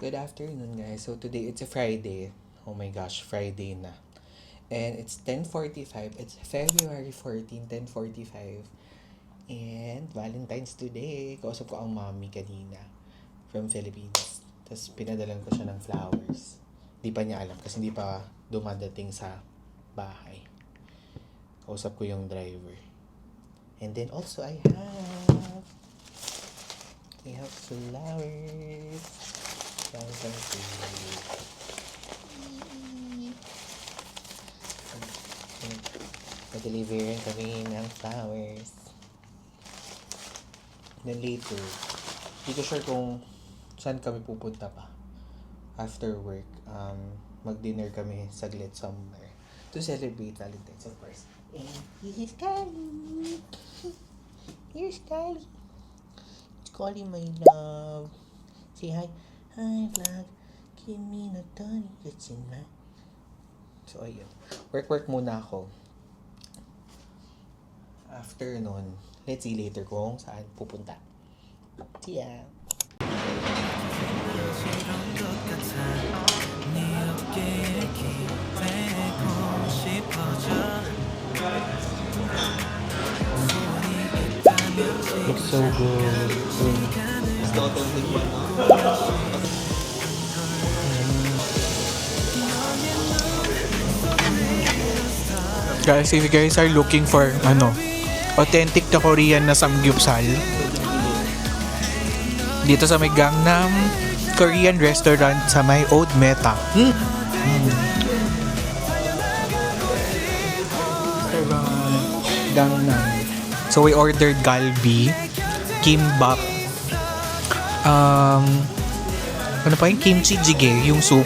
Good afternoon, guys. So today it's a Friday. Oh my gosh, Friday na. And it's 10:45. It's February 14, 10:45. And Valentine's today. Kausap ko ang mommy kanina from Philippines. Tapos pinadalan ko siya ng flowers. Hindi pa niya alam kasi hindi pa dumadating sa bahay. Kausap ko yung driver. And then also I have flowers. Ma-deliveran kami ng flowers. Then later, hindi ko sure kung saan kami pupunta pa. After work, mag-dinner kami saglit somewhere to celebrate Valentine's, of course. And here's Kylie. Here's Kylie. It's Kylie, my love. Say hi. Hi, vlog. Give me no Tony. It's in my... So, ayun. Work muna ako. After nun, let's see later kung saan pupunta. See ya! Looks so good. Guys, if you guys are looking for authentic na Korean na samgyeopsal, dito sa may Gangnam Korean restaurant sa may Old Meta. Gangnam. So we ordered galbi, kimbap, kimchi jjigae, yung soup.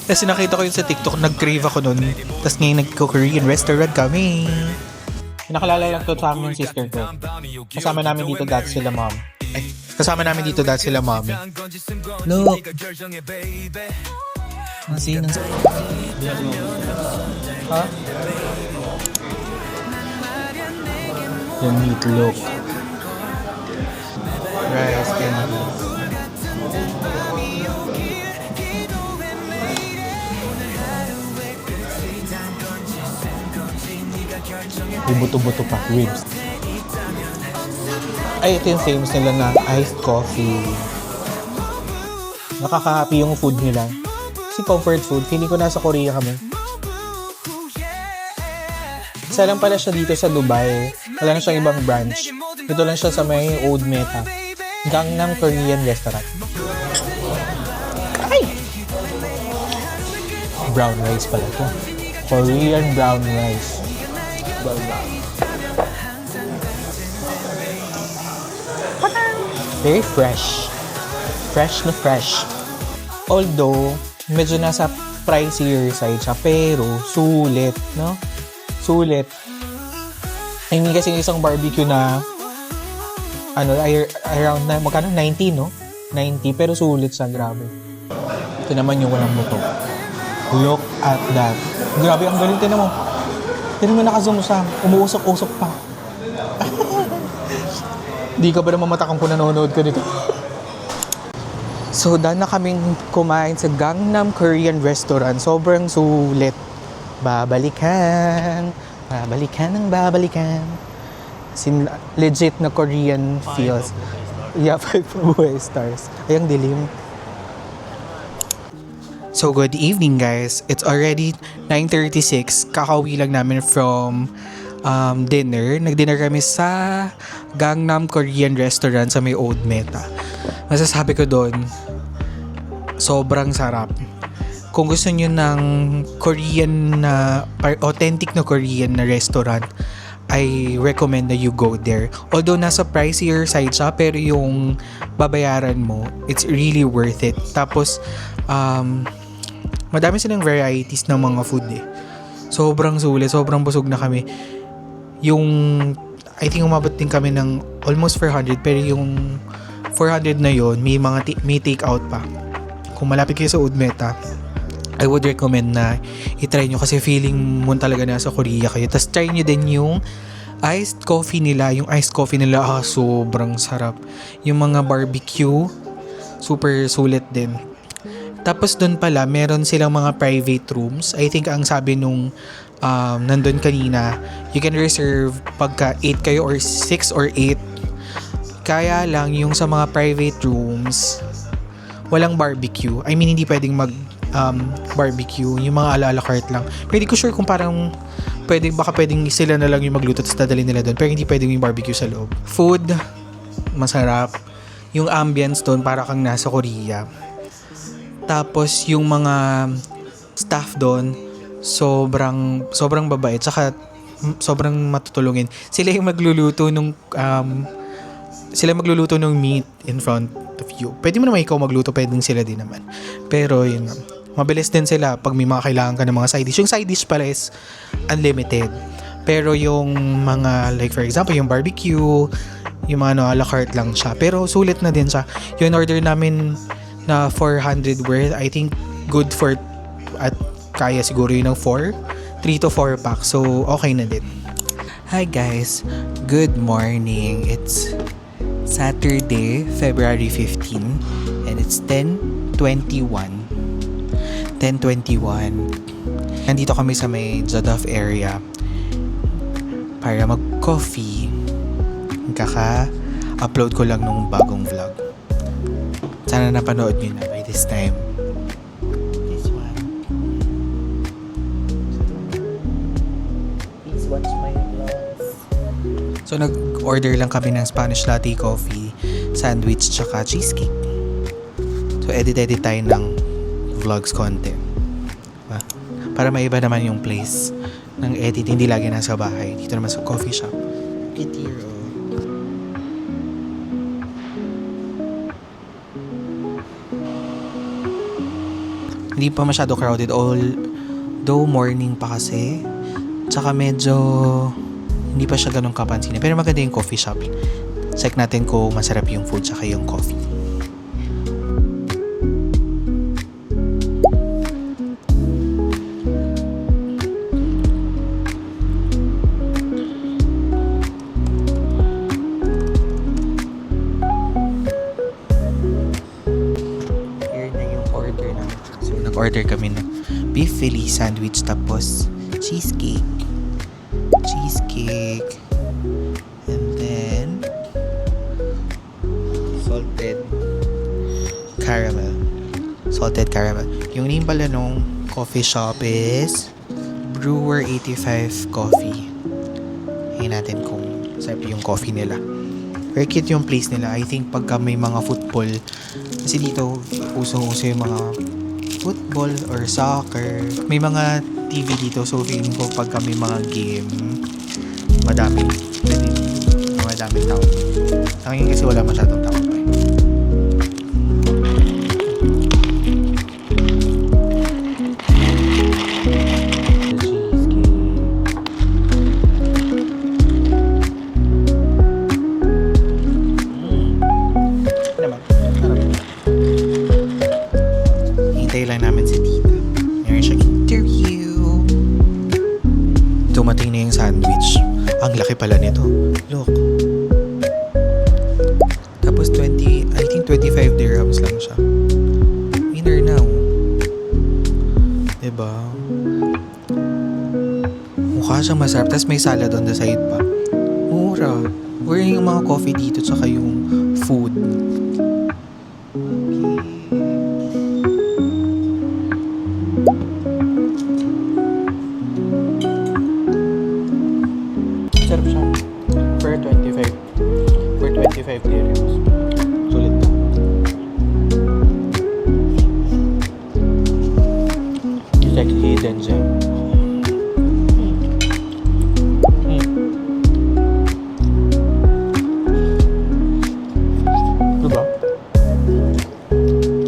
Kasi nakita ko yun sa TikTok, nag-crave ako nun. Tapos ngayon nagko-Korean restaurant kami. Nakalala lang to sa amin yung sister ko. Kasama namin dito dati sila mom. Look! Ha? Yung meatloaf. Rice, candy. Yung buto-buto pa, ribs. Ay, ito yung famous nila na iced coffee. Nakaka-happy yung food nila. Kasi comfort food, feeling ko nasa Korea kami. Isa lang pala siya dito sa Dubai. Wala na siyang ibang branch. Dito lang siya sa may Old Meta. Gangnam Korean Restaurant. Ay! Brown rice pala ito. Korean brown rice. Very fresh. Fresh na fresh. Although, medyo nasa pricier side siya. Pero, sulit, no? Sulit. I mean, kasi isang barbecue na around na, magkano? 90, no? 90, pero sulit siya, grabe. Ito naman yung walang buto. Look at that. Grabe, ang galing. Tinan mo. Tinan mo naka-zoom siya. Umuusok-usok pa. Di ka ba naman matakang kung nanonood ka dito? So, dahil na kaming kumain sa Gangnam Korean Restaurant. Sobrang sulit. Babalikan ng babalikan. Sin legit na Korean feels. Yeah, 5 stars. Ay, ang dilim. So good evening guys. It's already 9:36. Kakauwi lang namin from dinner. Nag-dinner kami sa Gangnam Korean Restaurant sa may Old Meta. Masasabi ko doon, sobrang sarap. Kung gusto niyo ng Korean na authentic na Korean na restaurant, I recommend na you go there. Although nasa pricier side siya, pero yung babayaran mo, it's really worth it. Tapos madami silang varieties ng mga food eh. Sobrang sulit, sobrang busog na kami. Yung I think umabot din kami ng almost 400, pero yung 400 na yon may take out pa. Kung malapit kayo sa Old Meta, I would recommend na i-try nyo kasi feeling mo talaga nasa Korea kayo. Tapos try nyo din yung iced coffee nila. Yung iced coffee nila, sobrang sarap. Yung mga barbecue, super sulit din. Tapos doon pala, meron silang mga private rooms. I think ang sabi nung nandun kanina, you can reserve pagka 8 kayo or 6 or 8. Kaya lang yung sa mga private rooms, walang barbecue. I mean, hindi pwedeng mag barbecue. Yung mga ala-ala carte lang. Pero hindi ko sure kung parang baka pwedeng sila na lang yung magluto tapos dadalhin nila doon. Pero hindi pwedeng yung barbecue sa loob. Food, masarap. Yung ambience doon, para kang nasa Korea. Tapos yung mga staff doon, sobrang babait. Tsaka sobrang matutulungin. Sila magluluto ng meat in front of you. Pwede mo naman ikaw magluto, pwedeng sila din naman. Pero yun, mabilis din sila pag may mga kailangan ka ng mga side dish. Yung side dish pala is unlimited. Pero yung mga, like for example, yung barbecue, yung mga a la carte lang siya. Pero sulit na din siya. Yung order namin na 400 worth, I think good for, at kaya siguro yun ng 3 to 4 pack. So, okay na din. Hi guys, good morning. It's Saturday, February 15, and it's 10:21. Nandito kami sa may Jodaf area para mag-coffee. Kaka-upload ko lang nung bagong vlog. Sana napanood nyo na by this time. This one. Please watch my vlogs. So nag-order lang kami ng Spanish latte coffee, sandwich, tsaka cheesecake. So edit tayo ng vlogs konti. Diba? Para maiba naman yung place ng edit, hindi lagi nasa bahay. Dito naman sa coffee shop. Kitiro. Hindi pa masyado crowded, although morning pa kasi. Tsaka medyo hindi pa siya ganun kapansin. Pero maganda yung coffee shop. Check natin kung masarap yung food tsaka yung coffee. Order kami ng beef Philly sandwich tapos cheesecake, and then salted caramel. Yung name pala nung coffee shop is Brewer 85 Coffee. Hingin natin kung sarap yung coffee nila. Very cute yung place nila. I think pagka may mga football, kasi dito uso-uso yung mga football or soccer. May mga TV dito, so feeling ko pag kami mga game, madaming tao. Sa akin kasi wala masyadong tao pa. Lang namin si tita. Meron siyang interview. Dumating na yung sandwich. Ang laki pala nito. Look. Tapos I think 25 dirhams lang siya. Winner now. Diba? Mukha siyang masarap. Tapos may salad on the side pa. Mura. Mura yung mga coffee dito tsaka yung food. Sarap siya. For 25 dirhams. Sulit na. It's like hidden gem. Diba?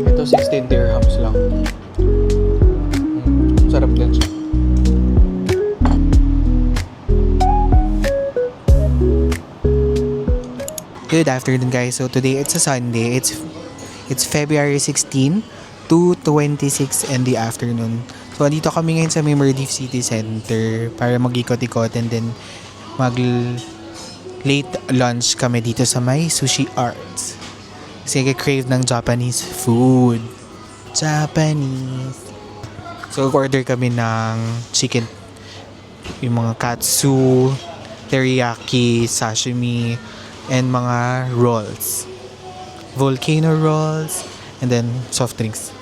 Ito 16 dirhams lang. Sarap din siya. Good afternoon guys. So today it's a Sunday. It's February 16, 2:26 in the afternoon. So andito kami ngayon sa may Maldives City Center para mag-ikot-ikot and then late lunch kami dito sa may Sushi Arts. Kasi crave ng Japanese food. Japanese. So, order kami ng chicken, yung mga katsu, teriyaki, sashimi, and mga rolls. Volcano rolls, and then soft drinks.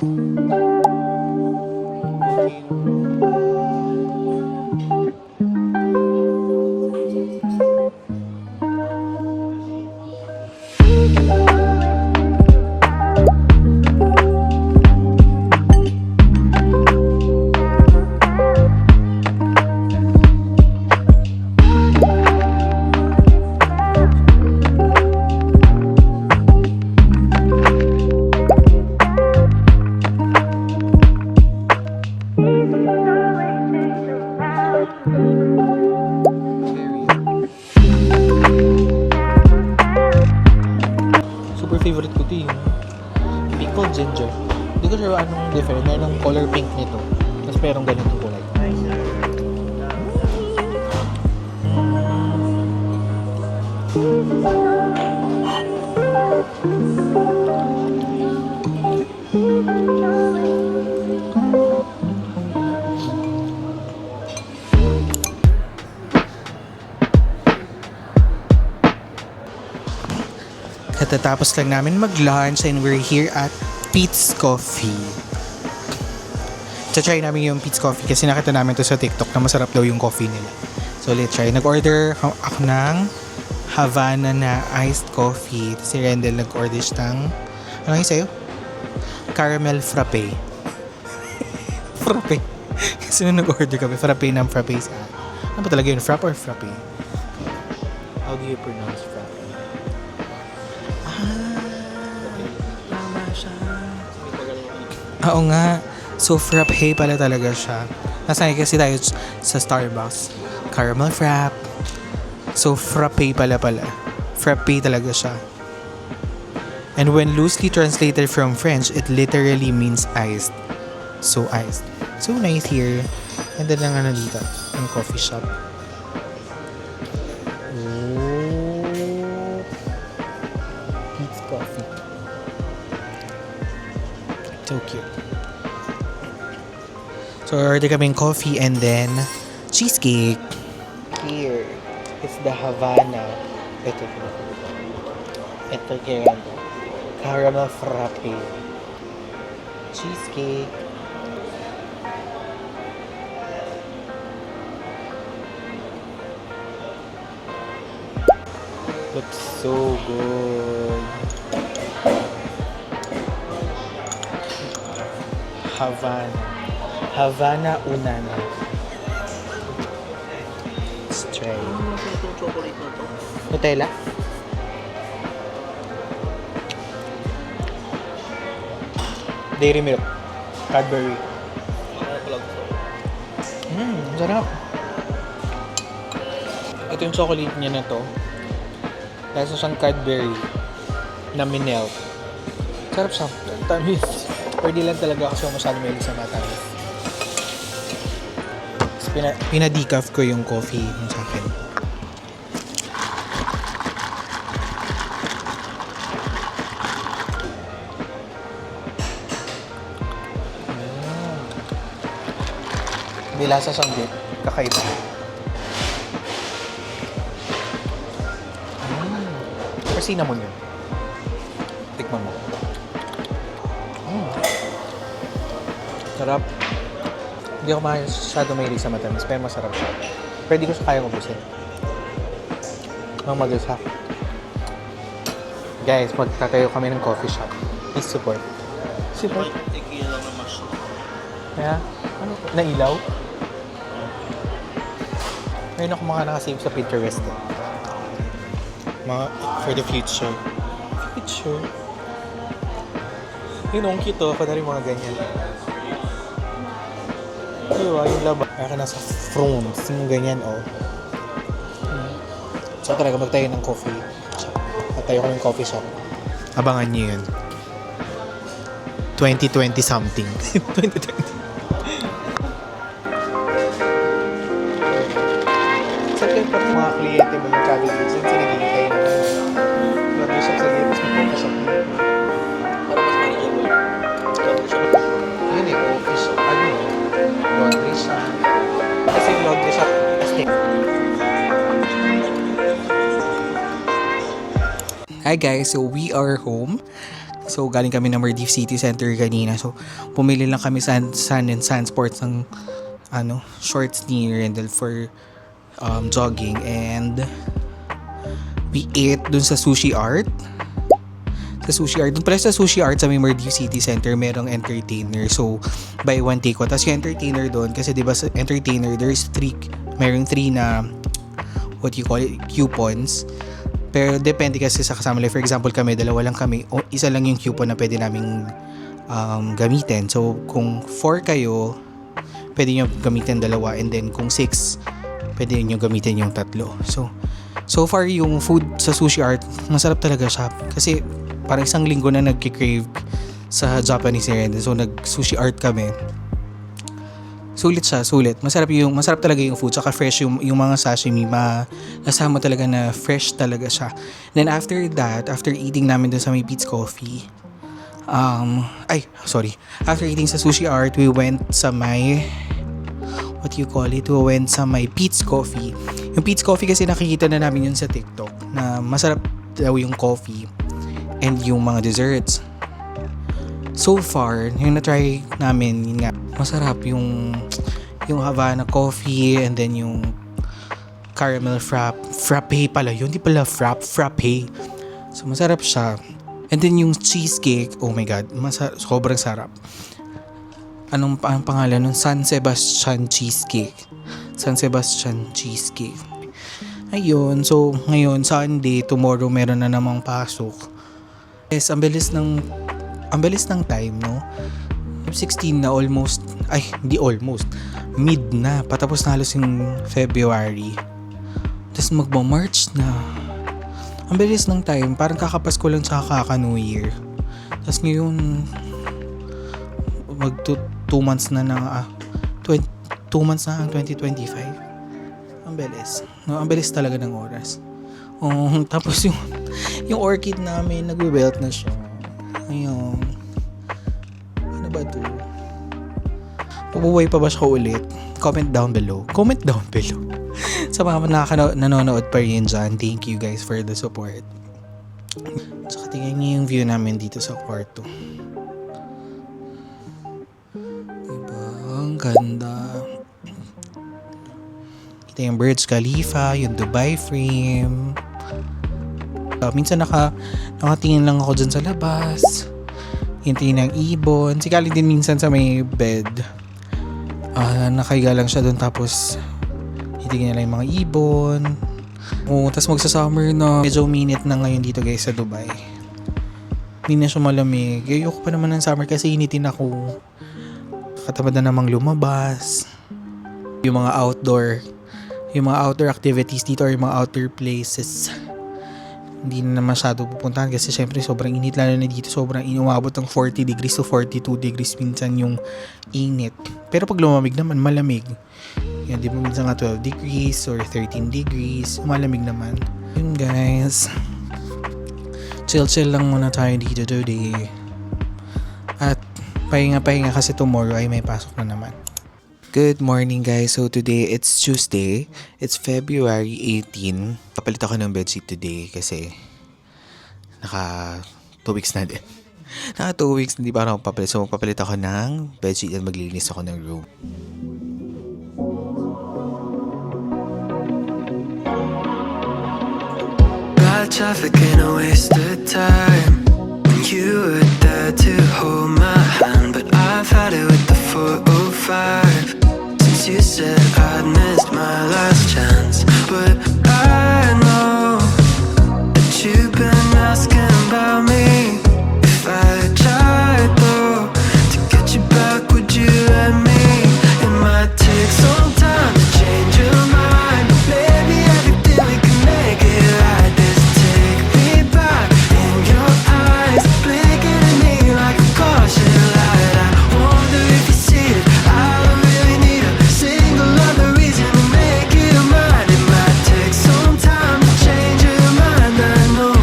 Super favorite ko ito yung pickled ginger. Hindi ko sure anong different. Merong color pink nito. Tapos merong ganitong kulay. Katatapos lang namin mag-lunch and we're here at Pete's Coffee. Try namin yung Pete's Coffee kasi nakita namin to sa TikTok na masarap daw yung coffee nila. So let's try. Nag-order ako ng Havana na iced coffee. Si Rendel nag-order siya ng, ano yung sa'yo? Caramel frappe. Frappe. Kasi nung nag-order kami, frappe ng frappe sa akin. Ano ba talaga yun? Frappe or frappe? How do you pronounce frappe? Oo nga. So, frappe pala talaga siya. Nasanay kasi tayo sa Starbucks. Caramel frap. So, frappe pala. Frappe talaga siya. And when loosely translated from French, it literally means iced. So, iced. So, nice here. And then lang dito. Ang coffee shop. Oh. Pete's Coffee. So cute. So, order kaming coffee and then cheesecake. Here is the Havana. Ito kaya caramel frappe. Cheesecake. Looks so good. Havana Unana. Let's try. Itong chocolate na to. Nutella? Dairy milk. Cadbury. Sarap. Ito yung chocolate niya na to. Lasa siyang Cadbury na minelt. Sarap siya. Tamis. Pwede lang talaga kasi masyado mahilig sa matamis. Pinadecaf ko yung coffee yung sa akin. May lasa siyang dip. Kakaiba. Kasi naman yun. Tikman mo. Sarap. Hindi ako masyado mahilig sa matamis, pero masarap siya. Pwede ko siya kayang ubusin. Ang mag-isa. Guys, magtatayo kami ng coffee shop. Please support. Support? Tequila lang na mash. Kaya, ano? Nailaw? Ngayon ako mga nakasave sa Pinterest. Mga for the future. Future? Yun, ang cute oh. Kunwari mga ganyan. Diba, yung laba. Kaya ka nasa front. Yung ganyan, oh. So talaga magtayo ng coffee shop. Magtayo ko ng coffee shop. Abangan niyo yun. 2020 something. 2020. Saan kayo pati mga kliyente mo yung travel goods? Saan sinigintay na mag-shop sa lipas ng coffee shop? Para mas manageable. Hi guys, so we are home. So galing kami ng Maldives City Center kanina. So pumili lang kami sa Sun and Sand Sports ng shorts ni Rendell for jogging, and we ate dun sa Sushi Art. Dun pala sa Sushi Art sa may Maldives City Center merong entertainer. So buy one take one. Tapos yung entertainer doon, kasi diba sa entertainer there's merong 3 na what you call it, coupons. Pero depende kasi sa kasama. Like for example kami, dalawa lang kami, isa lang yung coupon na pwede naming gamitin. So kung 4 kayo, pwede nyo gamitin 2, and then kung 6, pwede nyo gamitin yung 3. So far yung food sa Sushi Art, masarap talaga siya. Kasi parang isang linggo na nagki-crave sa Japanese rin. So nag Sushi Art kami. Sulit siya, sulit. Masarap talaga yung food. Saka fresh yung mga sashimi. Nasama talaga na fresh talaga siya. Then after that, after eating namin dun sa may Pete's Coffee, after eating sa Sushi Art, we went sa may we went sa may Pete's Coffee. Yung Pete's Coffee kasi nakikita na namin yun sa TikTok na masarap daw yung coffee and yung mga desserts. So far, yung na-try namin, yun nga, masarap yung Havana coffee, and then yung caramel frappe pala yun, hindi pala frappe. So masarap siya. And then yung cheesecake, oh my god, sobrang sarap. Ang pangalan nun? San Sebastian Cheesecake. Ayun, so ngayon Sunday, tomorrow meron na namang pasok. Yes, ang bilis ng time, no? 16 na mid na, patapos na halos yung February, tapos magma-March na. Ang bilis ng time, parang kakapasko lang sa kaka-New Year. Tapos ngayon 2 months na ng 2 months na ang 2025. Ang bilis, no? Ang bilis talaga ng oras. Tapos yung orchid namin nagwe-wilt na siya. Ayun. Ano ba to? Mabubuhay pa ba siya ulit? Comment down below. Sa mga nanonood pa rin dyan, thank you guys for the support. Tsaka tingnan niyo yung view namin dito sa kwarto. Diba? Ang ganda. Kita yung Burj Khalifa, yung Dubai frame. Minsan nakatingin lang ako dyan sa labas. Hintayin ng ibon. Si Kali din minsan sa may bed. Nakahiga lang siya doon, tapos hitingin na lang yung mga ibon. Tapos magsa-summer na. Medyo minute na ngayon dito guys sa Dubai. Hindi na siya malamig. Ayoko pa naman ng summer kasi initin ako. Katamad na namang lumabas. Yung mga outdoor activities dito or yung mga outdoor places, hindi na masyado pupuntahan kasi syempre sobrang init, lalo na dito sobrang umabot ng 40 degrees to 42 degrees minsan yung init. Pero pag lumamig naman, malamig. Yan, di ba minsan nga 12 degrees or 13 degrees, malamig naman. Yun guys, chill lang muna tayo dito today. At pahinga kasi tomorrow ay may pasok na naman. Good morning guys. So today it's Tuesday. It's February 18. Kapalit ako ng bedsheet today kasi naka 2 weeks na din. Naka 2 weeks hindi pa ako papalit. So magpapalit ako ng bedsheet at maglilinis ako ng room. Bad traffic ain't a waste of time. When you were there to hold my hand, but I've had it with the 405. You said I'd missed my last chance, but I know that you've been asking about me. If I tried though to get you back, would you let me? It might take some time to change your mind, but maybe everything we can make it right. This take me back in your eyes, blinking at me like a caution light. I wonder if you see it. I don't really need a single other reason to make it mine. It might take some time to change your mind. I know.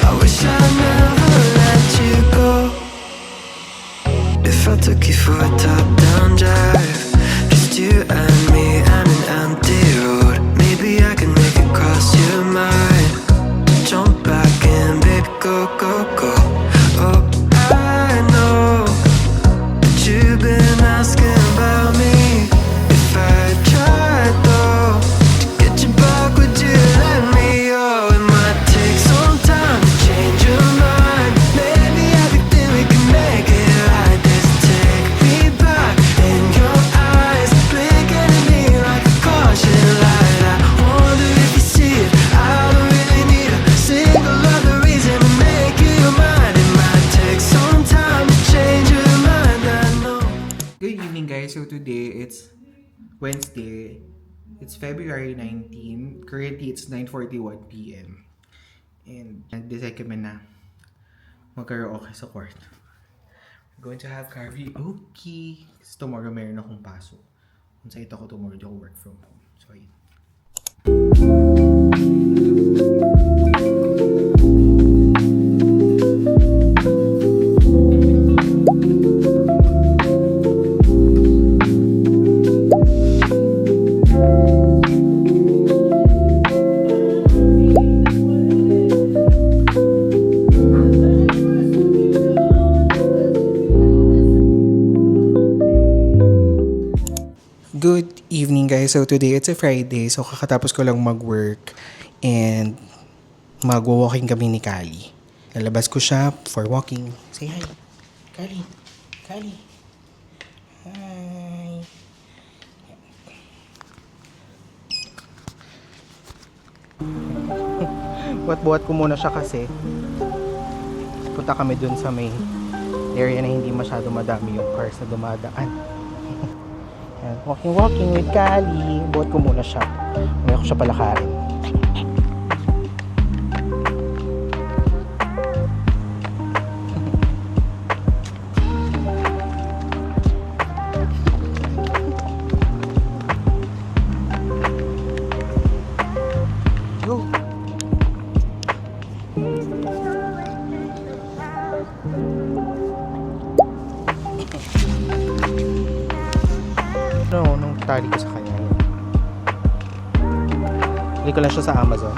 I wish I never let you go. If I took you for a top-down drive, just you and me and an empty road, maybe I can make it cross your mind. Jump back in, baby, guys, so today it's Wednesday. It's February 19. Currently, it's 9:41 p.m. And nag-decide kami na mag-karaoke sa kwarto. We're going to have karaoke. Kasi tomorrow meron akong pasok. Kung sa ito ko tomorrow, di ako work from home. So, ayun. Good evening guys. So today it's a Friday. So kakatapos ko lang mag-work and mag-walking kami ni Kali. Lalabas ko siya for walking. Say hi. Kali. Kali. Hi. Buhat-buhat ko muna siya kasi punta kami dun sa may area na hindi masyado madami yung cars na dumadaan. Yan. Walking with Kali. Buhat ko muna siya. May ako siya palakarin. Go! No, nung tali ko sa kanya. Bili ko lang siya sa Amazon.